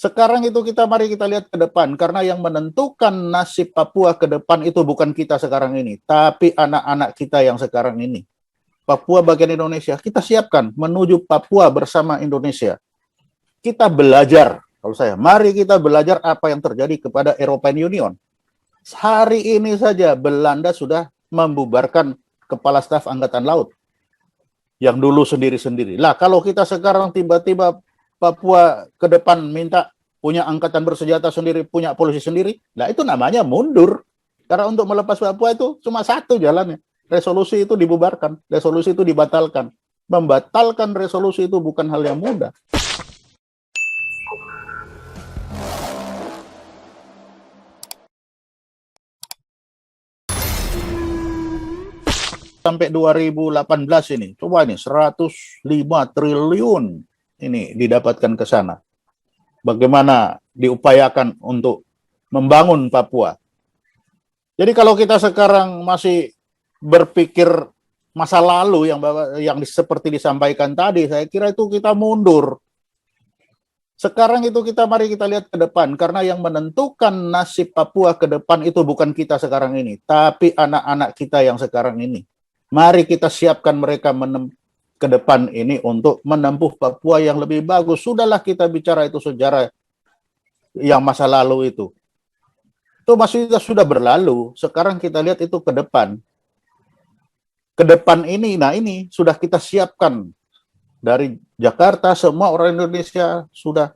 Sekarang itu mari kita lihat ke depan, karena yang menentukan nasib Papua ke depan itu bukan kita sekarang ini, tapi anak-anak kita yang sekarang ini. Papua bagian Indonesia, kita siapkan menuju Papua bersama Indonesia. Kita belajar, kalau saya, mari kita belajar apa yang terjadi kepada European Union. Hari ini saja Belanda sudah membubarkan Kepala Staf Angkatan Laut yang dulu sendiri-sendiri. Lah, kalau kita sekarang tiba-tiba Papua ke depan minta punya angkatan bersenjata sendiri, punya polisi sendiri, nah itu namanya mundur. Karena untuk melepas Papua itu cuma satu jalannya. Resolusi itu dibubarkan, resolusi itu dibatalkan. Membatalkan resolusi itu bukan hal yang mudah. Sampai 2018 ini, coba ini 105 triliun ini didapatkan ke sana. Bagaimana diupayakan untuk membangun Papua. Jadi kalau kita sekarang masih berpikir masa lalu yang seperti disampaikan tadi, saya kira itu kita mundur. Sekarang itu mari kita lihat ke depan, karena yang menentukan nasib Papua ke depan itu bukan kita sekarang ini, tapi anak-anak kita yang sekarang ini. Mari kita siapkan mereka ke depan ini untuk menempuh Papua yang lebih bagus. Sudahlah kita bicara itu sejarah yang masa lalu itu. Itu masih sudah berlalu. Sekarang kita lihat itu ke depan. Ke depan ini, nah ini sudah kita siapkan. Dari Jakarta, semua orang Indonesia sudah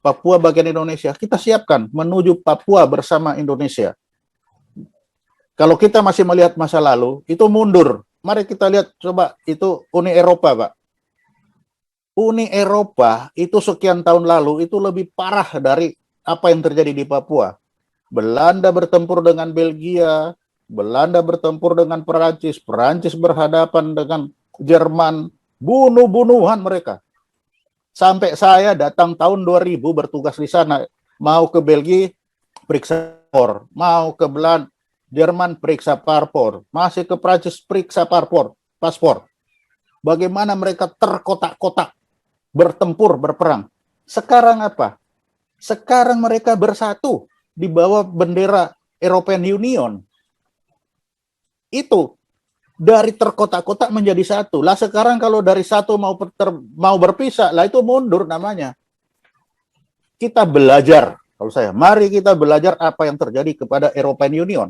Papua bagian Indonesia. Kita siapkan menuju Papua bersama Indonesia. Kalau kita masih melihat masa lalu, itu mundur. Mari kita lihat, coba, itu Uni Eropa, Pak. Uni Eropa itu sekian tahun lalu, itu lebih parah dari apa yang terjadi di Papua. Belanda bertempur dengan Belgia, Belanda bertempur dengan Perancis, Perancis berhadapan dengan Jerman, bunuh-bunuhan mereka. Sampai saya datang tahun 2000 bertugas di sana, mau ke Belgia, periksa paspor, mau ke Belanda, Jerman periksa paspor, masih ke Prancis periksa paspor. Bagaimana mereka terkotak-kotak, bertempur, berperang. Sekarang apa? Sekarang mereka bersatu di bawah bendera European Union. Itu dari terkotak-kotak menjadi satu. Lah sekarang kalau dari satu mau berpisah, lah itu mundur namanya. Kita belajar, kalau saya, mari kita belajar apa yang terjadi kepada European Union.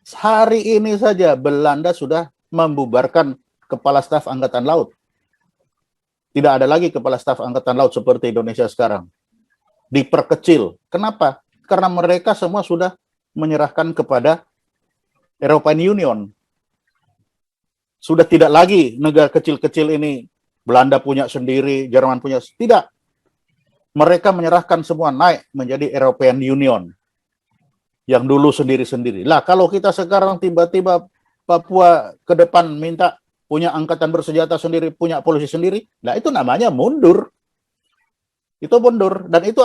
Hari ini saja Belanda sudah membubarkan Kepala Staf Angkatan Laut. Tidak ada lagi Kepala Staf Angkatan Laut seperti Indonesia sekarang. Diperkecil. Kenapa? Karena mereka semua sudah menyerahkan kepada European Union. Sudah tidak lagi negara kecil-kecil ini, Belanda punya sendiri, Jerman punya, tidak. Mereka menyerahkan semua naik menjadi European Union. Yang dulu sendiri-sendiri. Lah kalau kita sekarang tiba-tiba Papua ke depan minta punya angkatan bersenjata sendiri, punya polisi sendiri, nah itu namanya mundur. Itu mundur, dan itu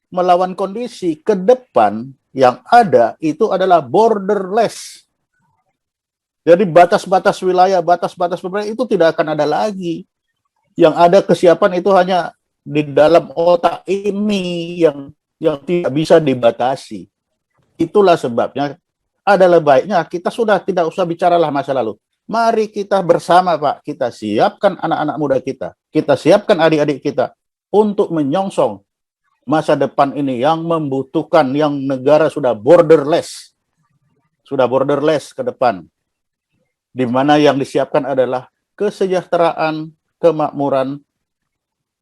melawan kondisi. Ke depan yang ada itu adalah borderless. Jadi batas-batas wilayah, batas-batas pemerintah itu tidak akan ada lagi. Yang ada kesiapan itu hanya di dalam otak ini yang tidak bisa dibatasi. Itulah sebabnya adalah baiknya kita sudah tidak usah bicaralah masa lalu. Mari kita bersama, Pak, kita siapkan anak-anak muda kita. Kita siapkan adik-adik kita untuk menyongsong masa depan ini yang membutuhkan, yang negara sudah borderless. Sudah borderless ke depan. Di mana yang disiapkan adalah kesejahteraan, kemakmuran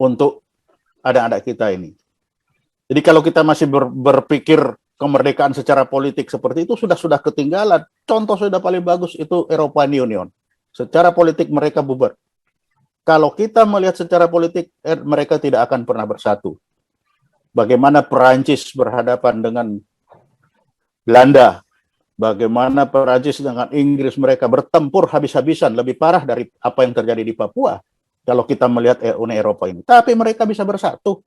untuk anak-anak kita ini. Jadi kalau kita masih berpikir kemerdekaan secara politik seperti itu sudah ketinggalan. Contoh sudah paling bagus itu European Union. Secara politik mereka bubar. Kalau kita melihat secara politik, mereka tidak akan pernah bersatu. Bagaimana Perancis berhadapan dengan Belanda, bagaimana Perancis dengan Inggris, mereka bertempur habis-habisan, lebih parah dari apa yang terjadi di Papua. Kalau kita melihat Uni Eropa ini. Tapi mereka bisa bersatu.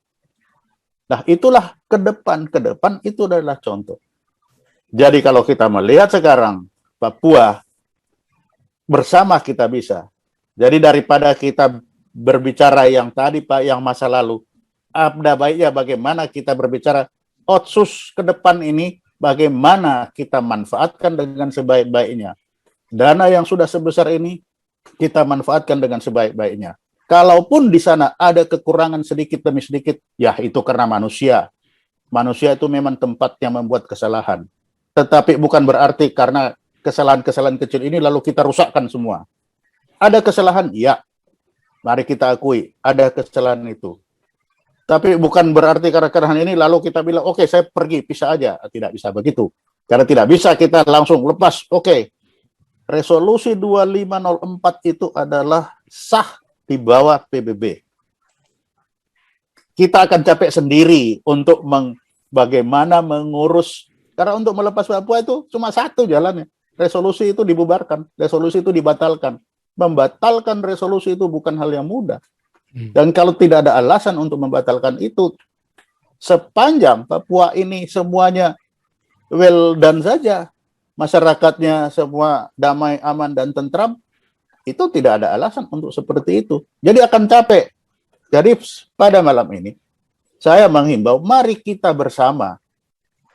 Nah, itulah ke depan itu adalah contoh. Jadi kalau kita melihat sekarang Papua bersama kita bisa. Jadi daripada kita berbicara yang tadi, Pak, yang masa lalu, Ada baiknya bagaimana kita berbicara otsus ke depan ini, bagaimana kita manfaatkan dengan sebaik-baiknya. Dana yang sudah sebesar ini kita manfaatkan dengan sebaik-baiknya. Kalaupun di sana ada kekurangan sedikit demi sedikit, ya itu karena manusia. Manusia itu memang tempat yang membuat kesalahan. Tetapi bukan berarti karena kesalahan-kesalahan kecil ini lalu kita rusakkan semua. Ada kesalahan, ya. Mari kita akui, ada kesalahan itu. Tapi bukan berarti karena kesalahan ini lalu kita bilang, oke, saya pergi, pisah aja. Tidak bisa begitu. Karena tidak bisa kita langsung lepas, oke. Resolusi 2504 itu adalah sah di bawah PBB. Kita akan capek sendiri untuk bagaimana mengurus. Karena untuk melepas Papua itu cuma satu jalannya. Resolusi itu dibubarkan, resolusi itu dibatalkan. Membatalkan resolusi itu bukan hal yang mudah. Dan kalau tidak ada alasan untuk membatalkan itu, sepanjang Papua ini semuanya well done saja, masyarakatnya semua damai, aman, dan tentram, itu tidak ada alasan untuk seperti itu. Jadi akan capek. Jadi pada malam ini, saya menghimbau, mari kita bersama,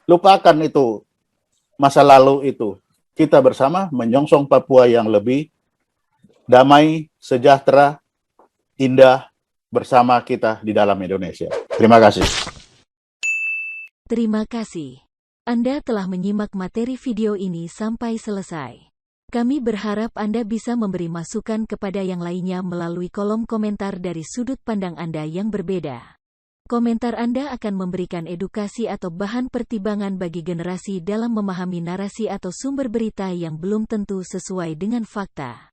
lupakan itu, masa lalu itu. Kita bersama menyongsong Papua yang lebih damai, sejahtera, indah, bersama kita di dalam Indonesia. Terima kasih. Terima kasih. Anda telah menyimak materi video ini sampai selesai. Kami berharap Anda bisa memberi masukan kepada yang lainnya melalui kolom komentar dari sudut pandang Anda yang berbeda. Komentar Anda akan memberikan edukasi atau bahan pertimbangan bagi generasi dalam memahami narasi atau sumber berita yang belum tentu sesuai dengan fakta.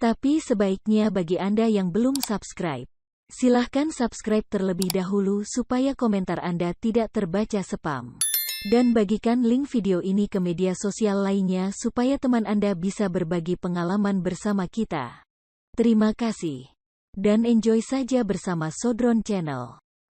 Tapi sebaiknya bagi Anda yang belum subscribe, silahkan subscribe terlebih dahulu supaya komentar Anda tidak terbaca spam. Dan bagikan link video ini ke media sosial lainnya supaya teman Anda bisa berbagi pengalaman bersama kita. Terima kasih. Dan enjoy saja bersama Sodron Channel.